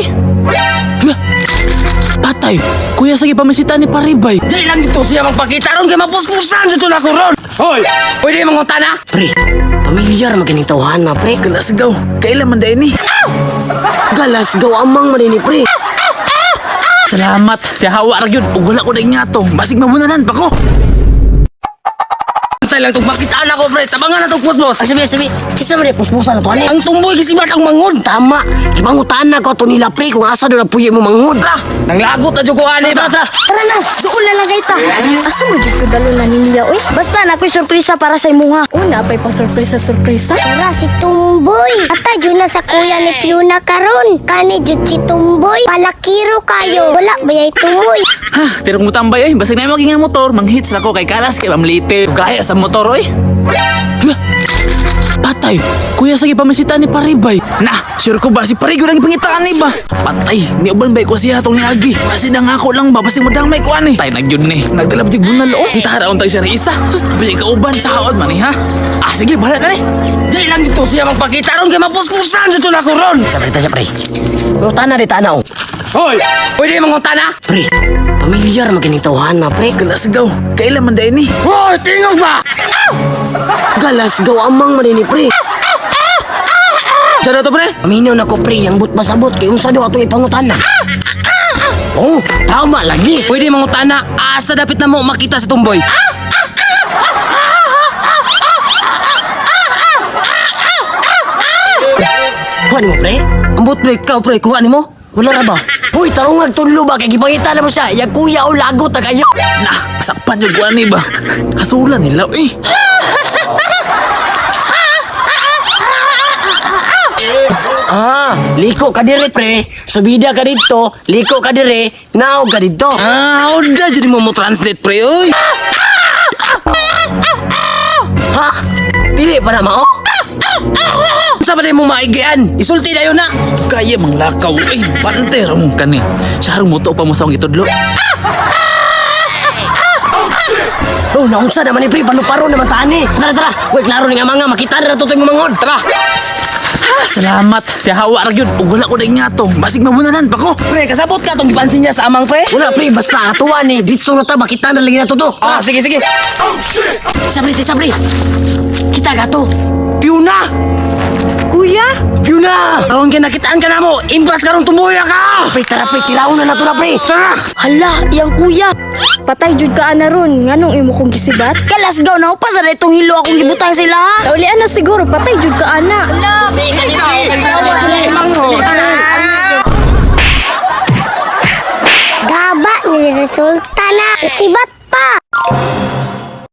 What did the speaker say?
Hala, patay. Kuya, sige pamisita ni Paribay. Di lang dito siya magpakita ron kay mapuspusan dito na ko ron. Hoy, pwede mangunta na? Pre, pamilyar maginitawahan na, pre. Galasgaw, kailan man dahil ni? Galasgaw amang manini, pre. Salamat. Tiyahawa ra gyud. Ug wala ko na ingato. Basig mabunanan pa ko. Antay lang itong makitaan ako, pre. Tabangan na itong puspos. Sabi. Kisa man puspusan na to, ani? Ang tumboy kasi ba't ang mangon? Tama. Ipangutaan na ko to nila, pre, kung asa doon na puyo mo manghod. Nang lagot na dyan ko, ani ba? Tara na, doon na lang ta. Asa mo dyan ko dalo na ninyo, uy? Basta na ako'y sorpresa para sa imuha. Una, pa'y pa sorpresa. Tara si Tumboy. Ata dyan na sa kuya ni Fiona karon. Kani dyan si Tumboy. Palakiro kayo. Wala ba yay Tumboy? Ha, tirong mo tambay oy. Basig na maging motor, manghits ako kay kalas kay mamlite. Gaya sa motor oy. Hala, patay. Kuya, sige pamisita ni Paribay. Na, sure ko ba si Parigo lang ipangitaan ni ba? Patay, ni uban bay ko siya atong niagi. Basi na nga ako lang ba, basig madamay ko ani. Tay nagyud ni. Nagdalab jig bunal o. Taraon tayo siya rin isa. Sus, nabili ka uban sa haod man ha. Ah, sige, bahala ka ni. Di lang dito siya magpakita ron kay mapuspusan dito na ko ron. Siya, pre. Pangutaan na di tanaw. Hoy, pwede mangunta na? Pre, pamilyar maginitawahan na, pre. Galasgaw, kailan man dahil ni? Hoy, tingog ba? Galasgaw amang manini, pre. Diyan na to, pre? Paminaw na ko, pre, yang but pasabot kay unsa daw atong ipangutan na. Oh, tama lagi. Pwede mangunta na. Asa dapit na mo makita sa Tumboy. Kuhan mo, pre? Ambot, pre, ikaw, pre, kuha ni mo. Wala ra ba? Hoy, tarong nagtulo ba kay gipangita na mo siya. Yang kuya o lagot na kayo. Nah, sakpan yung kuha ni ba? Hasulan nila eh. Liko ka dire, pre. Subida ka dito, liko ka dire, naog ka dito. Udah jadi mo translate, pre, oy. Ha? Dili pa na mao? Sa ba mo maigian? Isulti dayo na. Kaya mang lakaw. Ay, pantero mo kani. Siya harong moto pa mo sa akong itudlo. Oh, naunsa naman ni pre, panuparo naman tani. Tara. Uy, klaro ni nga mga, makita na to mo mangon. Tara. Salamat. Tiyahawa ra gyud. Ug wala ko na ingato. Basig mabunanan pa ko. Pre, kasabot ka tong gipansin niya sa amang, pre. Wala pre, basta atuan ni. Ditso na ta, makita na lagi na to to. Ah, sige. Isa pre. Kita ka to. Fiona! Kuya? Fiona! Ron ka nakitaan ka na mo. Impas ka ron tumboya ka. Pre, tara pre, tiraw na to na pre. Tara! Hala, iyang kuya. Patay jud ka ana ron. Nganong imo kong gisibat? Kalasgaw na upas na itong hilo akong gibutang sila ha. Kaulian na siguro, patay jud ka ana. Gaba ni resulta na. Isibat